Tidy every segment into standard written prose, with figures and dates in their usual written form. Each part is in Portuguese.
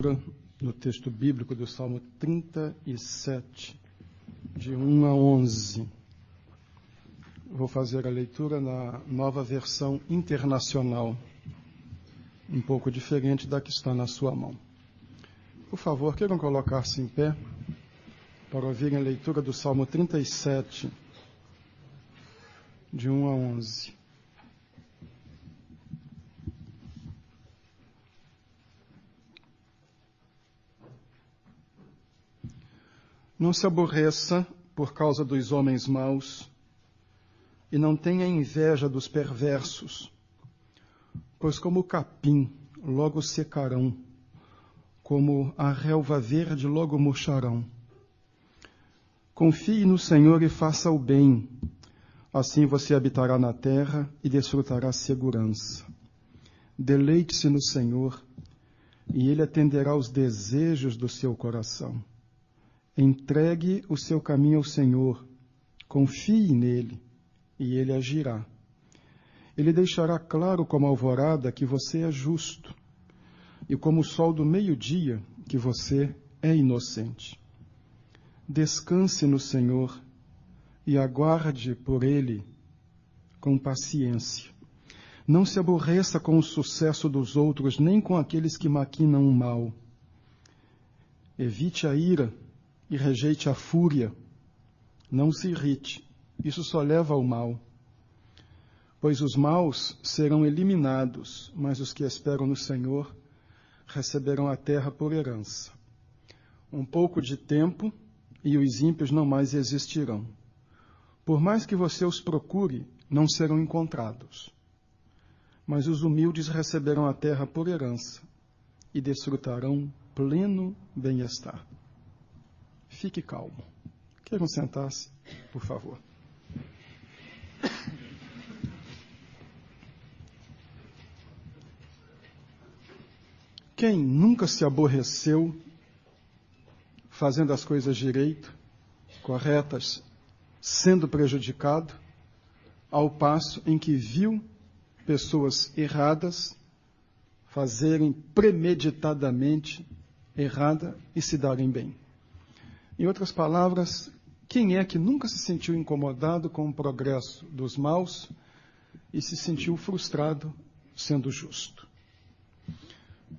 No texto bíblico do Salmo 37, de 1 a 11. Vou fazer a leitura na nova versão internacional, um pouco diferente da que está na sua mão. Por favor, queiram colocar-se em pé para ouvirem a leitura do Salmo 37, de 1 a 11. Não se aborreça por causa dos homens maus, e não tenha inveja dos perversos, pois como o capim logo secarão, como a relva verde logo murcharão. Confie no Senhor e faça o bem, assim você habitará na terra e desfrutará segurança. Deleite-se no Senhor, e Ele atenderá aos desejos do seu coração. Entregue o seu caminho ao Senhor, confie nele, e ele agirá. Ele deixará claro como a alvorada que você é justo, e como o sol do meio-dia que você é inocente. Descanse no Senhor e aguarde por ele com paciência. Não se aborreça com o sucesso dos outros, nem com aqueles que maquinam o mal. Evite a ira e rejeite a fúria. Não se irrite, isso só leva ao mal. Pois os maus serão eliminados, mas os que esperam no Senhor receberão a terra por herança. Um pouco de tempo e os ímpios não mais existirão. Por mais que você os procure, não serão encontrados. Mas os humildes receberão a terra por herança e desfrutarão pleno bem-estar. Fique calmo. Queiram sentar-se, por favor. Quem nunca se aborreceu fazendo as coisas direito, corretas, sendo prejudicado, ao passo em que viu pessoas erradas fazerem premeditadamente errada e se darem bem? Em outras palavras, quem é que nunca se sentiu incomodado com o progresso dos maus e se sentiu frustrado sendo justo?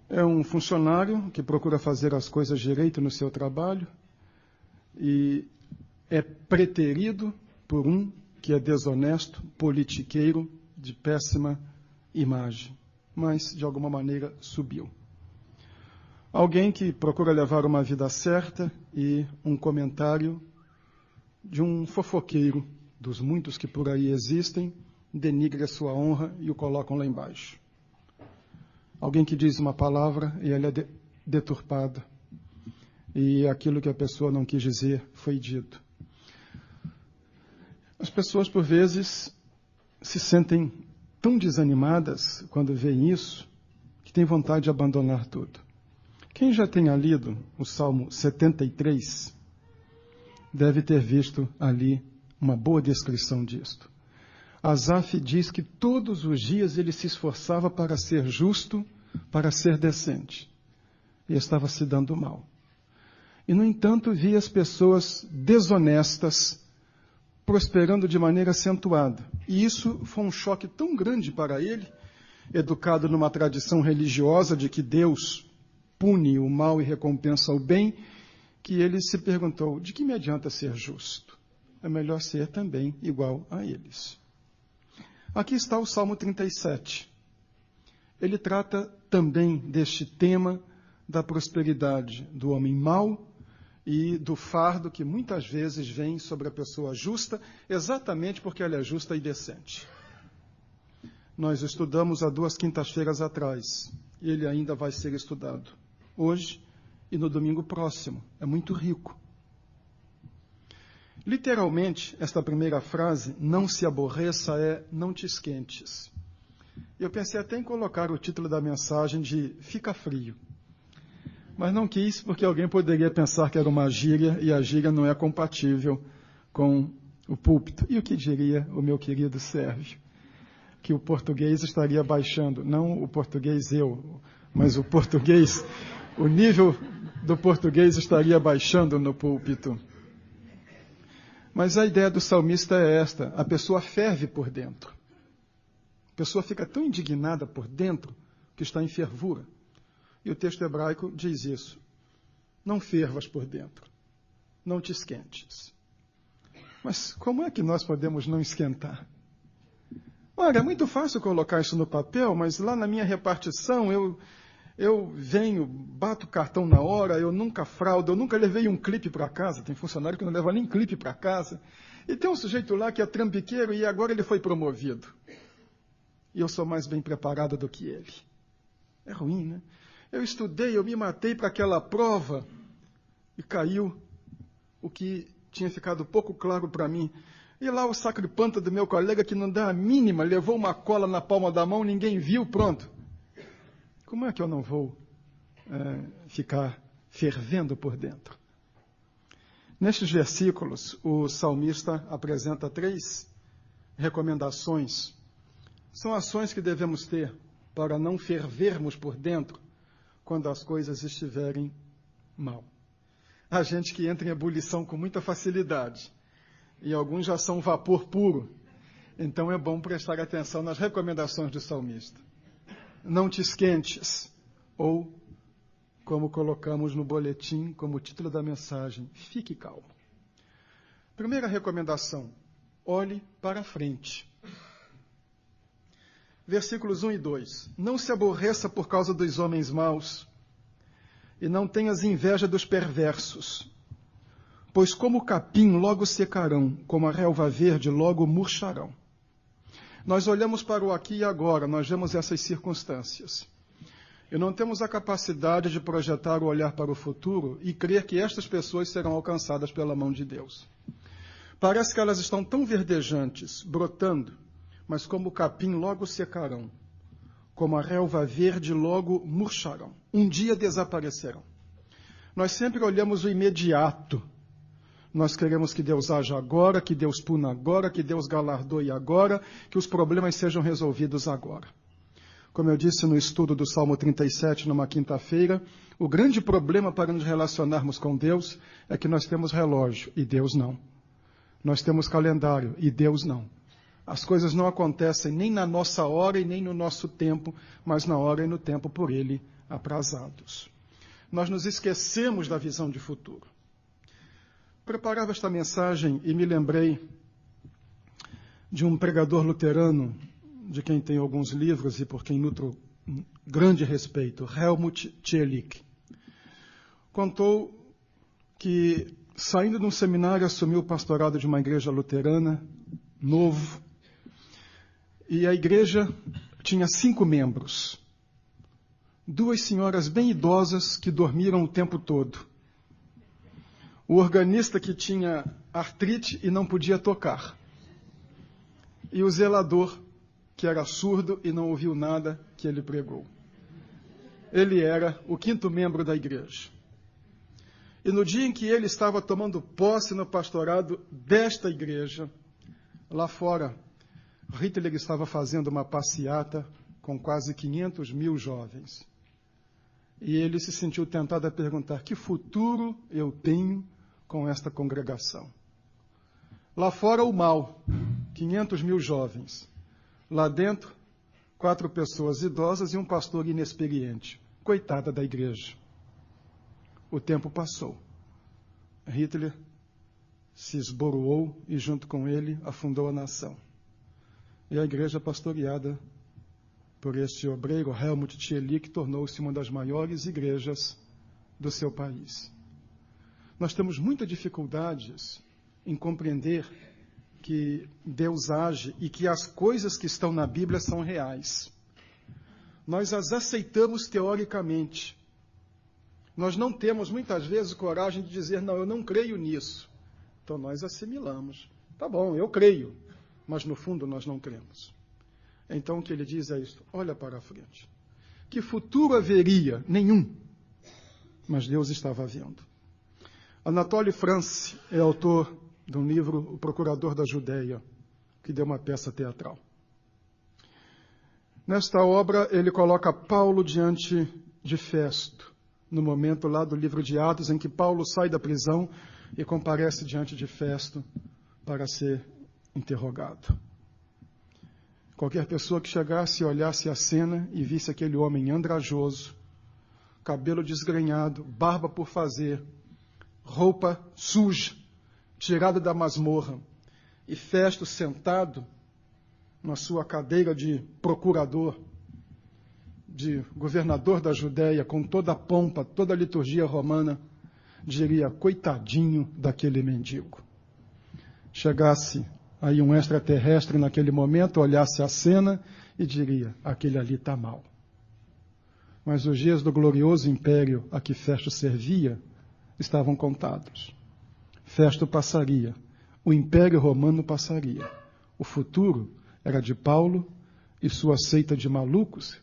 É um funcionário que procura fazer as coisas direito no seu trabalho e é preterido por um que é desonesto, politiqueiro, de péssima imagem, mas de alguma maneira subiu. Alguém que procura levar uma vida certa e um comentário de um fofoqueiro, dos muitos que por aí existem, denigre a sua honra e o colocam lá embaixo. Alguém que diz uma palavra e ela é deturpada, e aquilo que a pessoa não quis dizer foi dito. As pessoas, por vezes, se sentem tão desanimadas quando veem isso, que têm vontade de abandonar tudo. Quem já tenha lido o Salmo 73 deve ter visto ali uma boa descrição disto. Asaf diz que todos os dias ele se esforçava para ser justo, para ser decente, e estava se dando mal. E, no entanto, via as pessoas desonestas prosperando de maneira acentuada. E isso foi um choque tão grande para ele, educado numa tradição religiosa de que Deus pune o mal e recompensa o bem, que ele se perguntou: de que me adianta ser justo? É melhor ser também igual a eles. Aqui está o Salmo 37. Ele trata também deste tema da prosperidade do homem mau e do fardo que muitas vezes vem sobre a pessoa justa, exatamente porque ela é justa e decente. Nós estudamos há 2 quintas-feiras atrás, e ele ainda vai ser estudado hoje e no domingo próximo. É muito rico. Literalmente, esta primeira frase, não se aborreça, é não te esquentes. Eu pensei até em colocar o título da mensagem de fica frio. Mas não quis, porque alguém poderia pensar que era uma gíria, e a gíria não é compatível com o púlpito. E o que diria o meu querido Sérgio? Que o português estaria baixando, não o português mas o português o nível do português estaria baixando no púlpito. Mas a ideia do salmista é esta: a pessoa ferve por dentro. A pessoa fica tão indignada por dentro que está em fervura. E o texto hebraico diz isso. Não fervas por dentro. Não te esquentes. Mas como é que nós podemos não esquentar? Olha, é muito fácil colocar isso no papel, mas lá na minha repartição eu venho, bato o cartão na hora, eu nunca fraudo, eu nunca levei um clipe para casa. Tem funcionário que não leva nem clipe para casa. E tem um sujeito lá que é trambiqueiro e agora ele foi promovido. E eu sou mais bem preparado do que ele. É ruim, né? Eu estudei, eu me matei para aquela prova e caiu o que tinha ficado pouco claro para mim. E lá o sacripanta do meu colega, que não dá a mínima, levou uma cola na palma da mão, ninguém viu, pronto. Como é que eu não vou ficar fervendo por dentro? Nestes versículos, o salmista apresenta 3 recomendações. São ações que devemos ter para não fervermos por dentro quando as coisas estiverem mal. Há gente que entra em ebulição com muita facilidade. E alguns já são vapor puro. Então é bom prestar atenção nas recomendações do salmista. Não te esquentes. Ou, como colocamos no boletim, como título da mensagem, fique calmo. Primeira recomendação, olhe para frente. Versículos 1 e 2. Não se aborreça por causa dos homens maus, e não tenhas inveja dos perversos. Pois como o capim logo secarão, como a relva verde logo murcharão. Nós olhamos para o aqui e agora, nós vemos essas circunstâncias. E não temos a capacidade de projetar o olhar para o futuro e crer que estas pessoas serão alcançadas pela mão de Deus. Parece que elas estão tão verdejantes, brotando, mas como o capim logo secarão, como a relva verde logo murcharão. Um dia desaparecerão. Nós sempre olhamos o imediato. Nós queremos que Deus haja agora, que Deus puna agora, que Deus galardoe agora, que os problemas sejam resolvidos agora. Como eu disse no estudo do Salmo 37, numa quinta-feira, o grande problema para nos relacionarmos com Deus é que nós temos relógio e Deus não. Nós temos calendário e Deus não. As coisas não acontecem nem na nossa hora e nem no nosso tempo, mas na hora e no tempo por Ele aprazados. Nós nos esquecemos da visão de futuro. Preparava esta mensagem e me lembrei de um pregador luterano, de quem tenho alguns livros e por quem nutro grande respeito, Helmut Thielicke. Contou que, saindo de um seminário, assumiu o pastorado de uma igreja luterana, novo, e a igreja tinha 5 membros. 2 senhoras bem idosas que dormiram o tempo todo. O organista que tinha artrite e não podia tocar. E o zelador, que era surdo e não ouviu nada que ele pregou. Ele era o 5º membro da igreja. E no dia em que ele estava tomando posse no pastorado desta igreja, lá fora, Hitler estava fazendo uma passeata com quase 500 mil jovens. E ele se sentiu tentado a perguntar: que futuro eu tenho com esta congregação? Lá fora o mal, 500 mil jovens. Lá dentro, 4 pessoas idosas e um pastor inexperiente. Coitada da igreja. O tempo passou. Hitler se esboroou e junto com ele afundou a nação. E a igreja pastoreada por este obreiro, Helmut Thielicke, tornou-se uma das maiores igrejas do seu país. Nós temos muitas dificuldades em compreender que Deus age e que as coisas que estão na Bíblia são reais. Nós as aceitamos teoricamente. Nós não temos, muitas vezes, coragem de dizer: não, eu não creio nisso. Então nós assimilamos. Tá bom, eu creio, mas no fundo nós não cremos. Então o que ele diz é isso: olha para a frente. Que futuro haveria? Nenhum. Mas Deus estava vendo. Anatole France é autor de um livro, O Procurador da Judeia, que deu uma peça teatral. Nesta obra, ele coloca Paulo diante de Festo, no momento lá do livro de Atos, em que Paulo sai da prisão e comparece diante de Festo para ser interrogado. Qualquer pessoa que chegasse e olhasse a cena e visse aquele homem andrajoso, cabelo desgrenhado, barba por fazer, roupa suja, tirada da masmorra, e Festo sentado na sua cadeira de procurador, de governador da Judéia, com toda a pompa, toda a liturgia romana, diria, coitadinho daquele mendigo. Chegasse aí um extraterrestre naquele momento, olhasse a cena e diria, aquele ali está mal. Mas os dias do glorioso império a que Festo servia estavam contados. Festo passaria, o império romano passaria. O futuro era de Paulo e sua seita de malucos,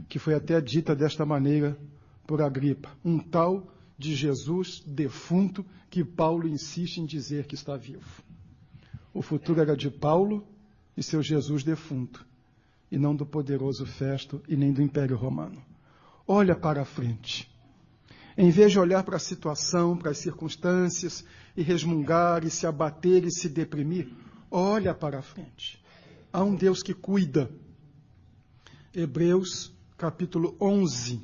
que foi até dita desta maneira por Agripa, um tal de Jesus defunto que Paulo insiste em dizer que está vivo. O futuro era de Paulo e seu Jesus defunto, e não do poderoso Festo e nem do Império Romano. Olha para a frente. Em vez de olhar para a situação, para as circunstâncias, e resmungar, e se abater, e se deprimir, olha para a frente. Há um Deus que cuida. Hebreus, capítulo 11,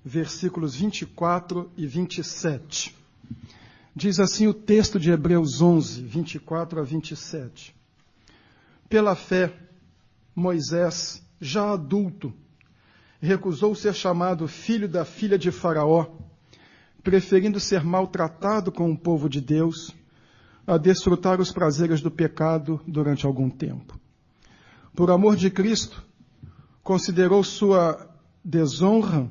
versículos 24 e 27. Diz assim o texto de Hebreus 11, 24 a 27. Pela fé, Moisés, já adulto, recusou ser chamado filho da filha de Faraó, preferindo ser maltratado com o povo de Deus, a desfrutar os prazeres do pecado durante algum tempo. Por amor de Cristo, considerou sua desonra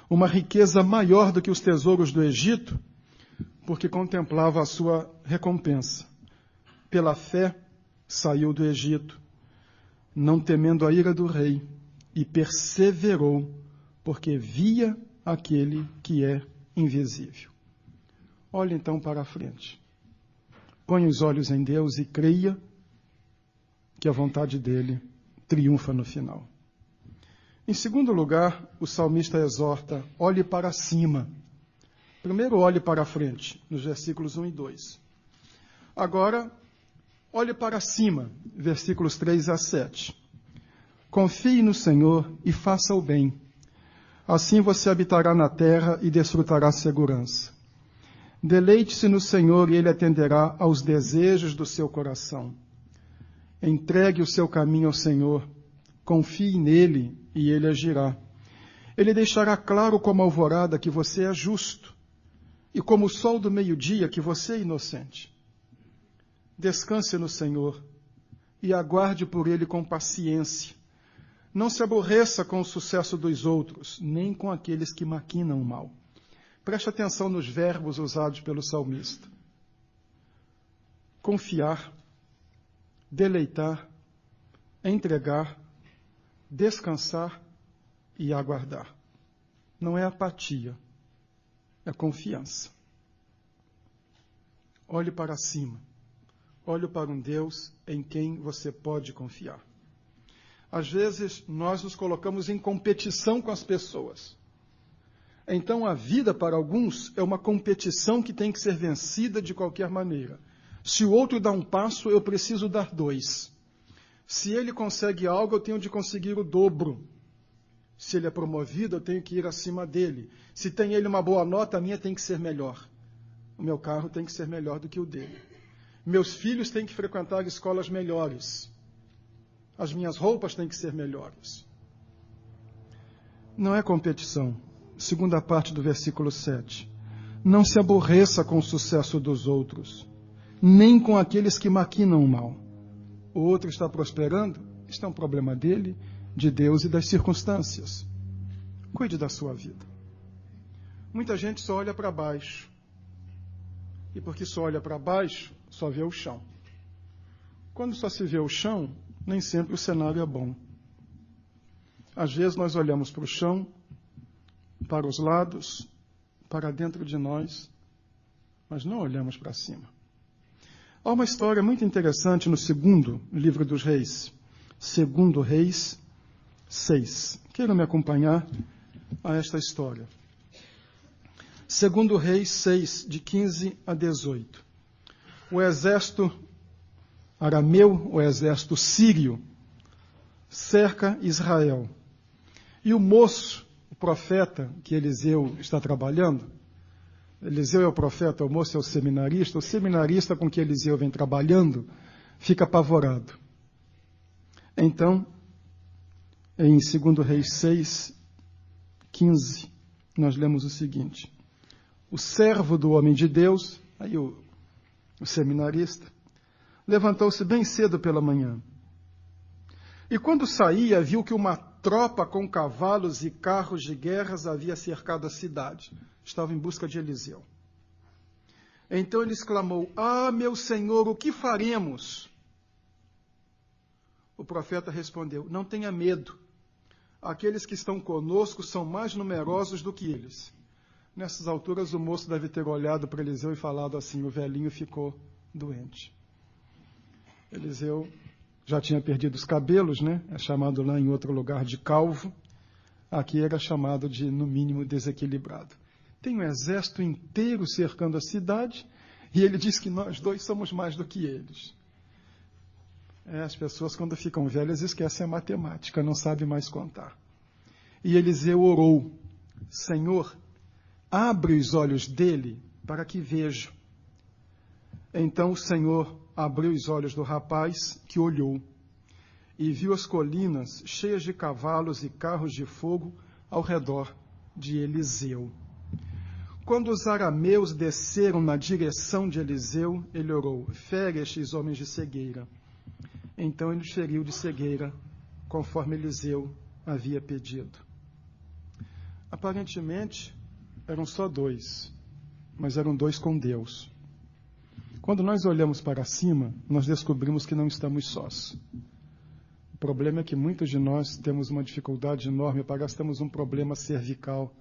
uma riqueza maior do que os tesouros do Egito, porque contemplava a sua recompensa. Pela fé, saiu do Egito, não temendo a ira do rei, e perseverou, porque via aquele que é invisível. Olhe então para a frente. Ponha os olhos em Deus e creia que a vontade dele triunfa no final. Em segundo lugar, o salmista exorta, olhe para cima. Primeiro, olhe para a frente, nos versículos 1 e 2. Agora, olhe para cima, versículos 3 a 7. Confie no Senhor e faça o bem. Assim você habitará na terra e desfrutará segurança. Deleite-se no Senhor e Ele atenderá aos desejos do seu coração. Entregue o seu caminho ao Senhor, confie nele e Ele agirá. Ele deixará claro como a alvorada que você é justo, e como o sol do meio-dia que você é inocente. Descanse no Senhor e aguarde por Ele com paciência. Não se aborreça com o sucesso dos outros, nem com aqueles que maquinam o mal. Preste atenção nos verbos usados pelo salmista. Confiar, deleitar, entregar, descansar e aguardar. Não é apatia, é confiança. Olhe para cima. Olhe para um Deus em quem você pode confiar. Às vezes, nós nos colocamos em competição com as pessoas. Então, a vida, para alguns, é uma competição que tem que ser vencida de qualquer maneira. Se o outro dá um passo, eu preciso dar 2. Se ele consegue algo, eu tenho de conseguir o dobro. Se ele é promovido, eu tenho que ir acima dele. Se tem ele uma boa nota, a minha tem que ser melhor. O meu carro tem que ser melhor do que o dele. Meus filhos têm que frequentar escolas melhores. As minhas roupas têm que ser melhores. Não é competição. Segunda parte do versículo 7. Não se aborreça com o sucesso dos outros, nem com aqueles que maquinam o mal. O outro está prosperando? Isto é um problema dele, de Deus e das circunstâncias. Cuide da sua vida. Muita gente só olha para baixo. E porque só olha para baixo, só vê o chão. Quando só se vê o chão, nem sempre o cenário é bom. Às vezes nós olhamos para o chão, para os lados, para dentro de nós, mas não olhamos para cima. Há uma história muito interessante no segundo livro dos Reis, 2 Reis 6. Queiram me acompanhar a esta história. 2 Reis 6, de 15 a 18. O exército arameu, o exército sírio, cerca Israel. E o moço, o profeta que Eliseu está trabalhando, Eliseu é o profeta, o moço é o seminarista com que Eliseu vem trabalhando, fica apavorado. Então, em 2 Reis 6, 15, nós lemos o seguinte: o servo do homem de Deus, aí o seminarista, levantou-se bem cedo pela manhã. E quando saía, viu que uma tropa com cavalos e carros de guerras havia cercado a cidade. Estava em busca de Eliseu. Então ele exclamou: ah, meu senhor, o que faremos? O profeta respondeu: não tenha medo. Aqueles que estão conosco são mais numerosos do que eles. Nessas alturas, o moço deve ter olhado para Eliseu e falado assim: o velhinho ficou doente. Eliseu já tinha perdido os cabelos, né? É chamado lá em outro lugar de calvo. Aqui era chamado de, no mínimo, desequilibrado. Tem um exército inteiro cercando a cidade e ele diz que nós dois somos mais do que eles. As pessoas, quando ficam velhas, esquecem a matemática, não sabem mais contar. E Eliseu orou: Senhor, abre os olhos dele para que veja. Então o Senhor abriu os olhos do rapaz, que olhou, e viu as colinas cheias de cavalos e carros de fogo ao redor de Eliseu. Quando os arameus desceram na direção de Eliseu, ele orou: fere estes homens de cegueira. Então ele os feriu de cegueira, conforme Eliseu havia pedido. Aparentemente, eram só dois, mas eram dois com Deus. Quando nós olhamos para cima, nós descobrimos que não estamos sós. O problema é que muitos de nós temos uma dificuldade enorme, parece que temos um problema cervical.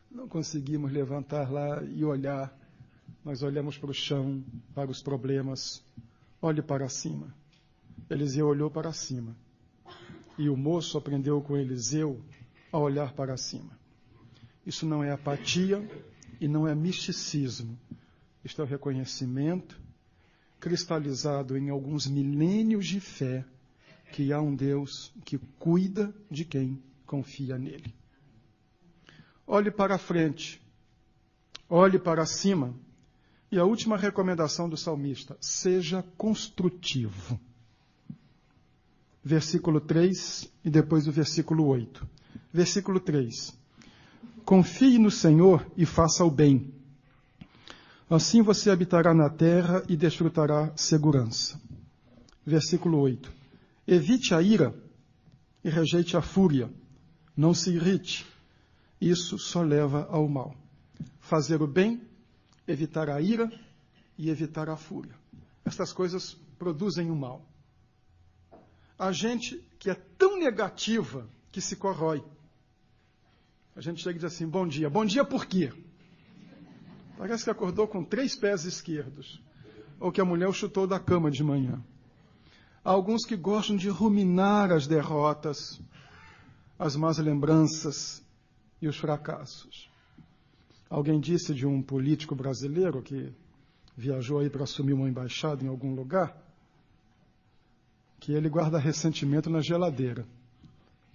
Não conseguimos levantar lá e olhar. Nós olhamos para o chão, para os problemas. Olhe para cima. Eliseu olhou para cima. E o moço aprendeu com Eliseu a olhar para cima. Isso não é apatia e não é misticismo. Isto é o reconhecimento cristalizado em alguns milênios de fé que há um Deus que cuida de quem confia nele. Olhe para frente, olhe para cima. E a última recomendação do salmista: seja construtivo. Versículo 3 e depois o versículo 8. Versículo 3. Confie no Senhor e faça o bem. Assim você habitará na terra e desfrutará segurança. Versículo 8. Evite a ira e rejeite a fúria. Não se irrite. Isso só leva ao mal. Fazer o bem, evitar a ira e evitar a fúria. Essas coisas produzem o mal. A gente que é tão negativa que se corrói. A gente chega e diz assim: bom dia. Bom dia por quê? Parece que acordou com 3 pés esquerdos. Ou que a mulher o chutou da cama de manhã. Há alguns que gostam de ruminar as derrotas, as más lembranças e os fracassos. Alguém disse de um político brasileiro que viajou aí para assumir uma embaixada em algum lugar, que ele guarda ressentimento na geladeira,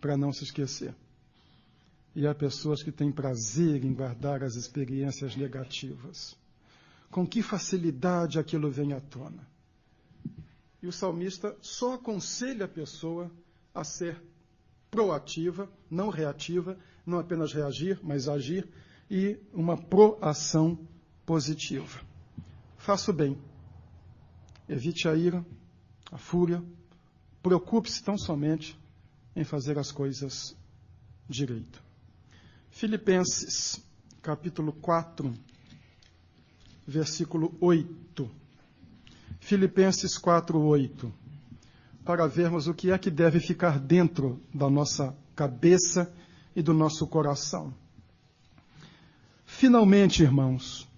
para não se esquecer. E há pessoas que têm prazer em guardar as experiências negativas. Com que facilidade aquilo vem à tona. E o salmista só aconselha a pessoa a ser proativa, não reativa, não apenas reagir, mas agir, e uma proação positiva. Faça o bem. Evite a ira, a fúria. Preocupe-se tão somente em fazer as coisas direito. Filipenses, capítulo 4, versículo 8. Filipenses 4, 8. Para vermos o que é que deve ficar dentro da nossa cabeça e do nosso coração. Finalmente, irmãos,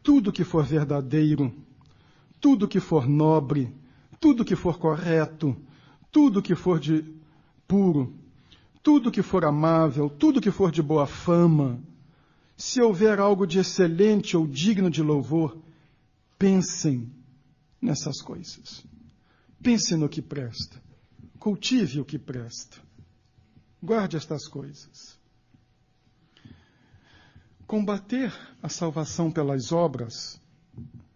tudo que for verdadeiro, tudo que for nobre, tudo que for correto, tudo que for de puro, tudo que for amável, tudo que for de boa fama, se houver algo de excelente ou digno de louvor, pensem nessas coisas. Pense no que presta. Cultive o que presta. Guarde estas coisas. Combater a salvação pelas obras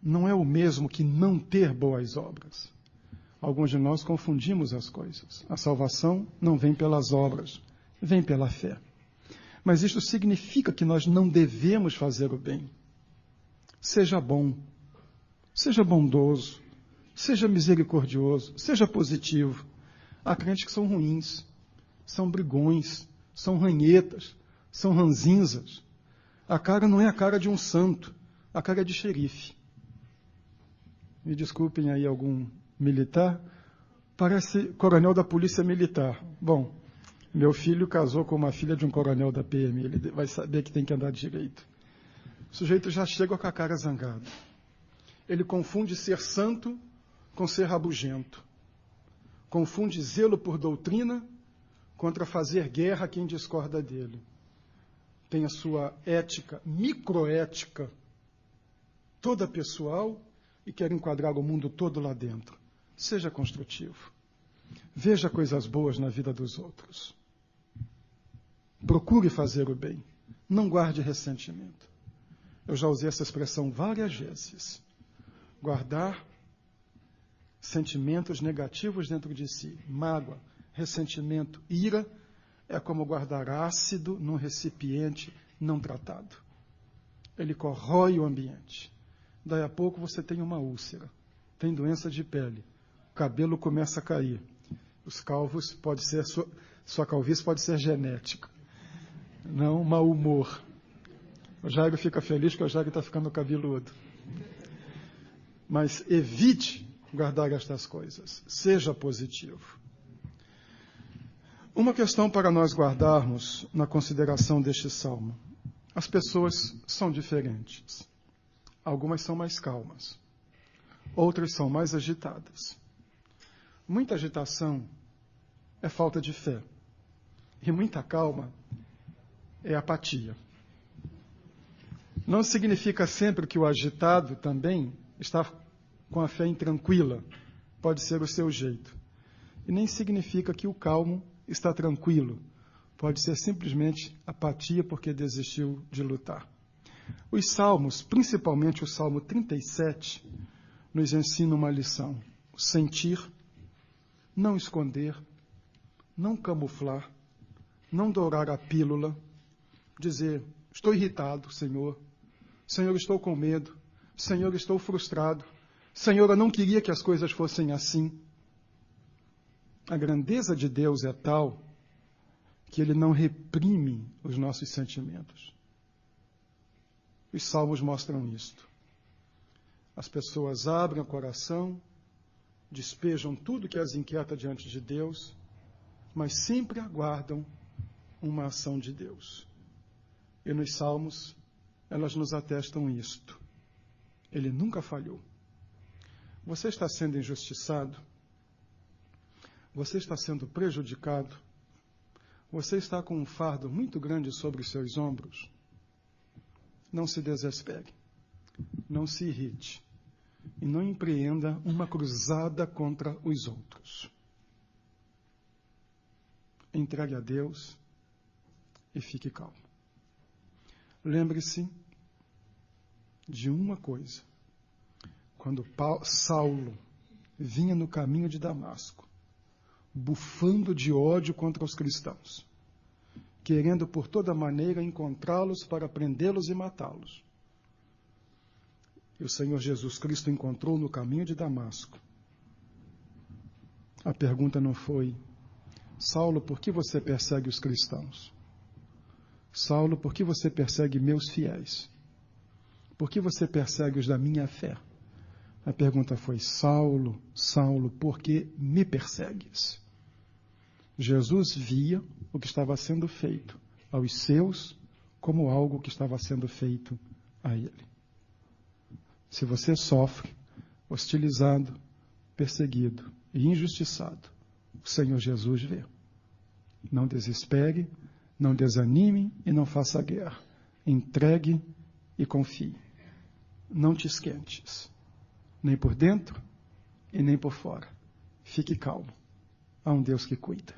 não é o mesmo que não ter boas obras. Alguns de nós confundimos as coisas. A salvação não vem pelas obras, vem pela fé. Mas isto significa que nós não devemos fazer o bem. Seja bom, seja bondoso, seja misericordioso, seja positivo. Há crentes que são ruins, são brigões, são ranhetas, são ranzinzas. A cara não é a cara de um santo, a cara é de xerife. Me desculpem aí algum militar, parece coronel da polícia militar. Bom, meu filho casou com uma filha de um coronel da PM, ele vai saber que tem que andar direito. O sujeito já chega com a cara zangada. Ele confunde ser santo com ser rabugento. Confunde zelo por doutrina contra fazer guerra a quem discorda dele. Tem a sua ética, microética, toda pessoal, e quer enquadrar o mundo todo lá dentro. Seja construtivo. Veja coisas boas na vida dos outros. Procure fazer o bem. Não guarde ressentimento. Eu já usei essa expressão várias vezes. Guardar sentimentos negativos dentro de si, mágoa, ressentimento, ira, é como guardar ácido num recipiente não tratado. Ele corrói o ambiente. Daí a pouco você tem uma úlcera, tem doença de pele, o cabelo começa a cair. Os calvos, pode ser, sua calvície pode ser genética, não mau humor. O Jairo fica feliz porque o Jairo está ficando cabeludo. Mas evite guardar estas coisas. Seja positivo. Uma questão para nós guardarmos na consideração deste salmo. As pessoas são diferentes. Algumas são mais calmas. Outras são mais agitadas. Muita agitação é falta de fé. E muita calma é apatia. Não significa sempre que o agitado também está com a fé intranquila. Pode ser o seu jeito. E nem significa que o calmo está tranquilo. Pode ser simplesmente apatia porque desistiu de lutar. Os salmos, principalmente o Salmo 37, nos ensina uma lição. Sentir, não esconder, não camuflar, não dourar a pílula, dizer, estou irritado, Senhor. Senhor, estou com medo. Senhor, estou frustrado. Senhor, eu não queria que as coisas fossem assim. A grandeza de Deus é tal que Ele não reprime os nossos sentimentos. Os salmos mostram isto. As pessoas abrem o coração, despejam tudo que as inquieta diante de Deus, mas sempre aguardam uma ação de Deus. E nos salmos, elas nos atestam isto. Ele nunca falhou. Você está sendo injustiçado? Você está sendo prejudicado? Você está com um fardo muito grande sobre os seus ombros? Não se desespere, não se irrite e não empreenda uma cruzada contra os outros. Entregue a Deus e fique calmo. Lembre-se de uma coisa. Quando Saulo vinha no caminho de Damasco, bufando de ódio contra os cristãos, querendo por toda maneira encontrá-los para prendê-los e matá-los. E o Senhor Jesus Cristo encontrou no caminho de Damasco. A pergunta não foi, Saulo, por que você persegue os cristãos? Saulo, por que você persegue meus fiéis? Por que você persegue os da minha fé? A pergunta foi, Saulo, Saulo, por que me persegues? Jesus via o que estava sendo feito aos seus como algo que estava sendo feito a ele. Se você sofre, hostilizado, perseguido e injustiçado, o Senhor Jesus vê. Não desespere, não desanime e não faça guerra. Entregue e confie. Não te esquentes, nem por dentro e nem por fora. Fique calmo. Há um Deus que cuida.